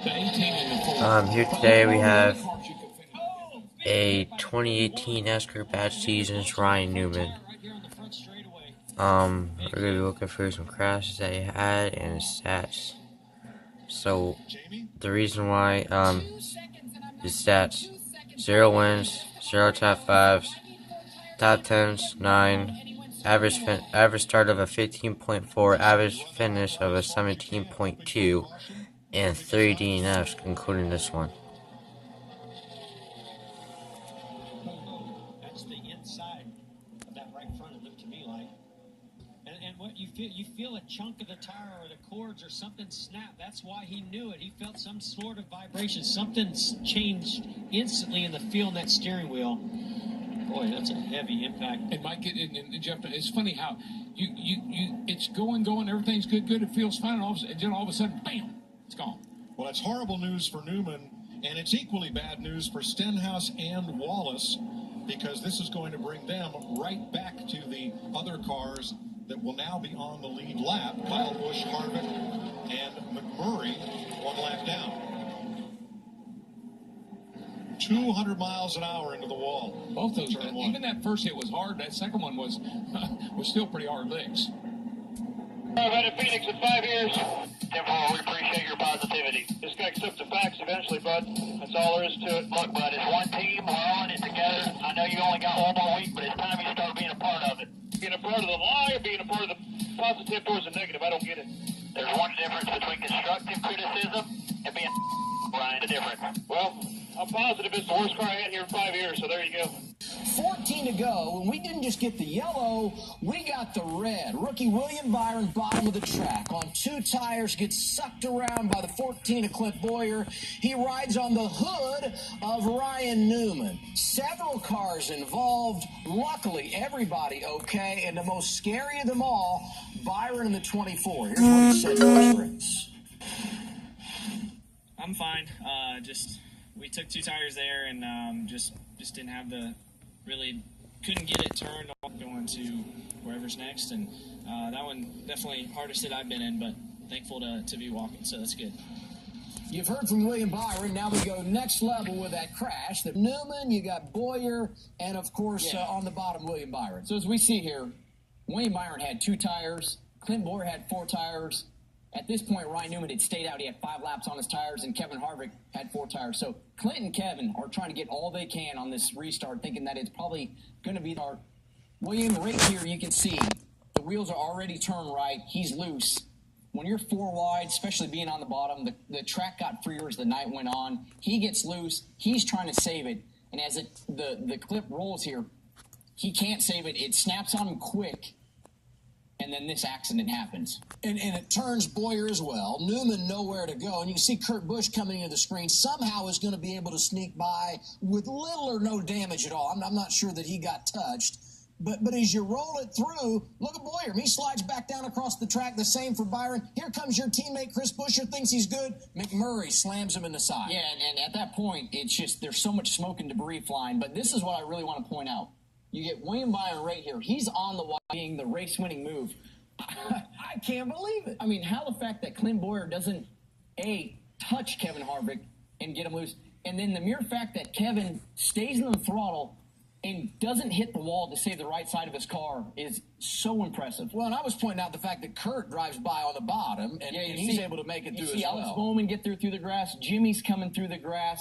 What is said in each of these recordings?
Here today we have a 2018 NASCAR badge season's Ryan Newman. We're gonna be looking for some crashes that he had and his stats. So the reason why his stats: 0 wins, 0 top 5s, top 10s 9, average start of a 15.4, average finish of a 17.2, and 3 DNFs, including this one. That's the inside of that right front, it looked to me like. And what you feel a chunk of the tire or the cords or something snap. That's why he knew it. He felt some sort of vibration. Something's changed instantly in the feel in that steering wheel. Boy, that's a heavy impact. And Mike and Jeff, it's funny how it's going, everything's good, it feels fine, and all of a sudden, bam, it's gone. Well, it's horrible news for Newman, and it's equally bad news for Stenhouse and Wallace, because this is going to bring them right back to the other cars that will now be on the lead lap. Kyle Busch, Harvick, and McMurray 1 lap down. 200 miles an hour into the wall. Both those, even that first hit was hard. That second one was still pretty hard licks. I've had a Phoenix in 5 years. Tim Hall, we appreciate your positivity. Just got to accept the facts eventually, bud. That's all there is to it. Look, bud, it's one team. We're on it together. I know you only got 1 more week, but it's time you start being a part of it. Being a part of the lie or being a part of the positive towards the negative, I don't get it. There's one difference between constructive criticism and being Brian, the difference. Well, I'm positive it's the worst car I had here in 5 years, so there you go. 14 to go, and we didn't just get the yellow, we got the red. Rookie William Byron, bottom of the track, on 2 tires, gets sucked around by the 14 of Clint Bowyer. He rides on the hood of Ryan Newman. Several cars involved. Luckily, everybody okay, and the most scary of them all, Byron in the 24. Here's what he said to race. I'm fine. We took 2 tires there, and just didn't have couldn't get it turned on going to wherever's next, and that one definitely hardest hit I've been in, but thankful to be walking, so that's good. You've heard from William Byron. Now we go next level with that crash. The Newman, you got Bowyer, and of course on the bottom, William Byron. So as we see here, William Byron had 2 tires. Clint Bowyer had 4 tires. At this point, Ryan Newman had stayed out. He had 5 laps on his tires, and Kevin Harvick had 4 tires. So Clint and Kevin are trying to get all they can on this restart, thinking that it's probably going to be our William. Right here, you can see the wheels are already turned right. He's loose. When you're 4 wide, especially being on the bottom, the track got freer as the night went on. He gets loose. He's trying to save it. And as the clip rolls here, he can't save it. It snaps on him quick. And then this accident happens. And it turns Bowyer as well. Newman nowhere to go. And you can see Kurt Busch coming into the screen. Somehow is going to be able to sneak by with little or no damage at all. I'm not sure that he got touched. But as you roll it through, look at Bowyer. He slides back down across the track. The same for Byron. Here comes your teammate, Chris Buescher, thinks he's good. McMurray slams him in the side. Yeah, and at that point, it's just there's so much smoke and debris flying. But this is what I really want to point out. You get William Byron right here. He's on the wire, being the race-winning move. I can't believe it. I mean, how the fact that Clint Bowyer doesn't, touch Kevin Harvick and get him loose, and then the mere fact that Kevin stays in the throttle and doesn't hit the wall to save the right side of his car is so impressive. Well, and I was pointing out the fact that Kurt drives by on the bottom, and he's able to make it through as well. You see Alex Bowman get through the grass. Jimmy's coming through the grass.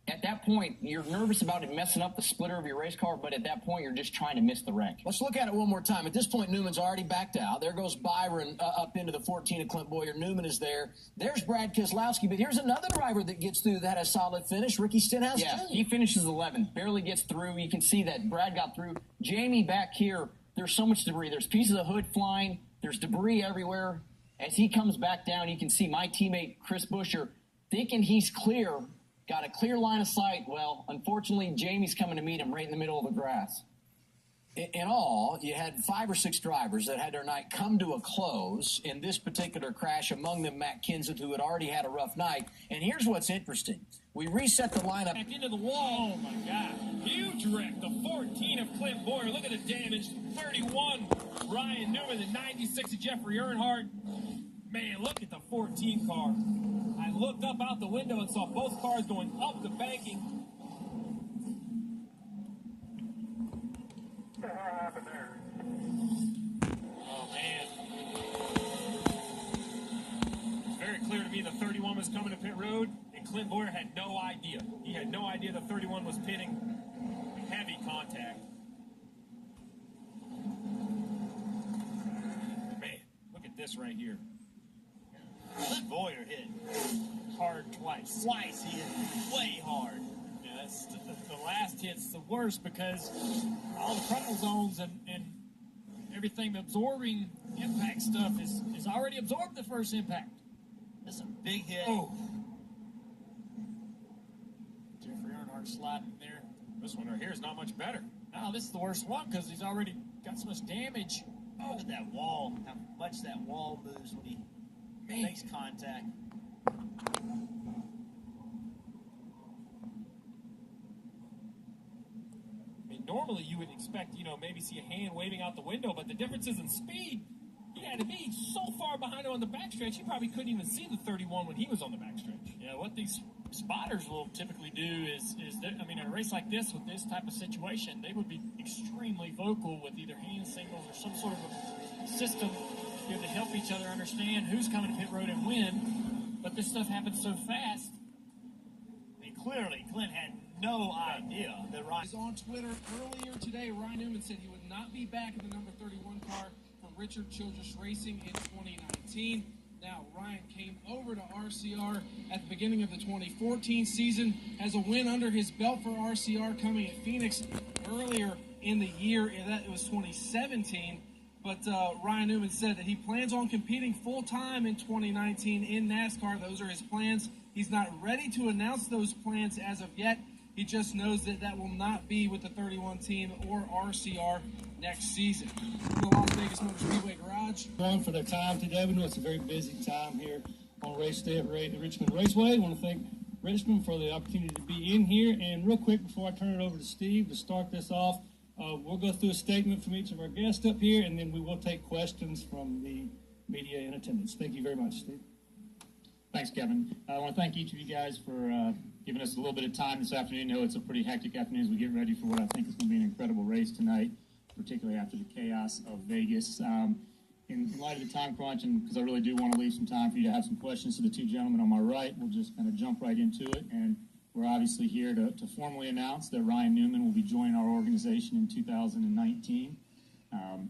At that point, you're nervous about it messing up the splitter of your race car, but at that point, you're just trying to miss the wreck. Let's look at it one more time. At this point, Newman's already backed out. There goes Byron up into the 14 of Clint Bowyer. Newman is there. There's Brad Keselowski, but here's another driver that gets through that has a solid finish, Ricky Stenhouse. Yeah, he finishes 11th, barely gets through. You can see that Brad got through. Jamie back here, there's so much debris. There's pieces of hood flying. There's debris everywhere. As he comes back down, you can see my teammate, Chris Buescher, thinking he's clear. Got a clear line of sight. Well, unfortunately, Jamie's coming to meet him right in the middle of the grass. In all, you had 5 or 6 drivers that had their night come to a close in this particular crash, among them Matt Kenseth, who had already had a rough night. And here's what's interesting. We reset the lineup. Back into the wall. Oh, my God. Huge wreck. The 14 of Clint Bowyer. Look at the damage. 31, Ryan Newman. The 96 of Jeffrey Earnhardt. Man, look at the 14 car. I looked up out the window and saw both cars going up the banking. What happened there? Oh, man. It's very clear to me the 31 was coming to pit road, and Clint Boyer had no idea. He had no idea the 31 was pitting. Heavy contact. Man, look at this right here. Clint Boyer hit hard twice. Twice he hit way hard. Yeah, that's the last hit's the worst because all the frontal zones and everything absorbing impact stuff is already absorbed the first impact. That's a big hit. Oh. Jeffrey Earnhardt sliding there. This one right here is not much better. No, this is the worst one because he's already got so much damage. Oh, look at that wall. How much that wall moves when he makes contact. I mean, normally you would expect, maybe see a hand waving out the window, but the difference is in speed. He had to be so far behind him on the backstretch, he probably couldn't even see the 31 when he was on the backstretch. Yeah, what these spotters will typically do is in a race like this, with this type of situation, they would be extremely vocal with either hand signals or some sort of a system to help each other understand who's coming to pit road and when. But this stuff happens so fast. I mean, clearly, Clint had no idea that Ryan... On Twitter earlier today, Ryan Newman said he would not be back in the number 31 car for Richard Childress Racing in 2019. Now, Ryan came over to RCR at the beginning of the 2014 season, has a win under his belt for RCR coming at Phoenix earlier in the year. It was 2017. But Ryan Newman said that he plans on competing full-time in 2019 in NASCAR. Those are his plans. He's not ready to announce those plans as of yet. He just knows that that will not be with the 31 team or RCR next season. From the Las Vegas Motor Speedway Garage. For their time today. We know it's a very busy time here on race day at Richmond Raceway. I want to thank Richmond for the opportunity to be in here. And real quick, before I turn it over to Steve to start this off, we'll go through a statement from each of our guests up here, and then we will take questions from the media in attendance. Thank you very much, Steve. Thanks, Kevin. I want to thank each of you guys for giving us a little bit of time this afternoon. I know it's a pretty hectic afternoon as we get ready for what I think is going to be an incredible race tonight, particularly after the chaos of Vegas. In light of the time crunch, and because I really do want to leave some time for you to have some questions to the two gentlemen on my right, we'll just kind of jump right into it. And we're obviously here to formally announce that Ryan Newman will be joining our organization in 2019.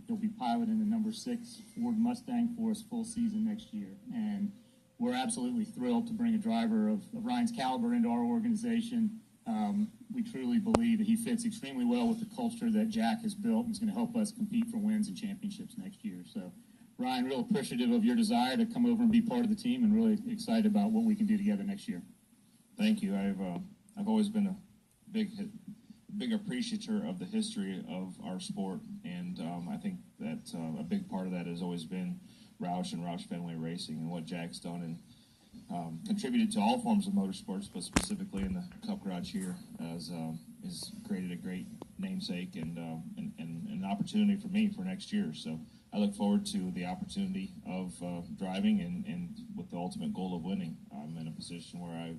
He'll be piloting the number 6 Ford Mustang for us full season next year. And we're absolutely thrilled to bring a driver of Ryan's caliber into our organization. We truly believe that he fits extremely well with the culture that Jack has built and is going to help us compete for wins and championships next year. So, Ryan, real appreciative of your desire to come over and be part of the team and really excited about what we can do together next year. Thank you. I've always been a big appreciator of the history of our sport, and I think that a big part of that has always been Roush and Roush Fenway Racing and what Jack's done and contributed to all forms of motorsports, but specifically in the Cup Garage here, has created a great namesake and an opportunity for me for next year. So I look forward to the opportunity of driving and with the ultimate goal of winning. I'm in a position where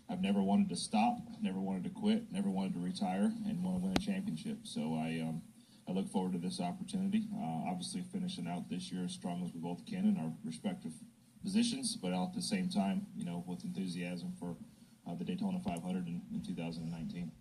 I've never wanted to stop, never wanted to quit, never wanted to retire, and want to win a championship. So I look forward to this opportunity. Obviously finishing out this year as strong as we both can in our respective positions, but at the same time, with enthusiasm for the Daytona 500 in 2019.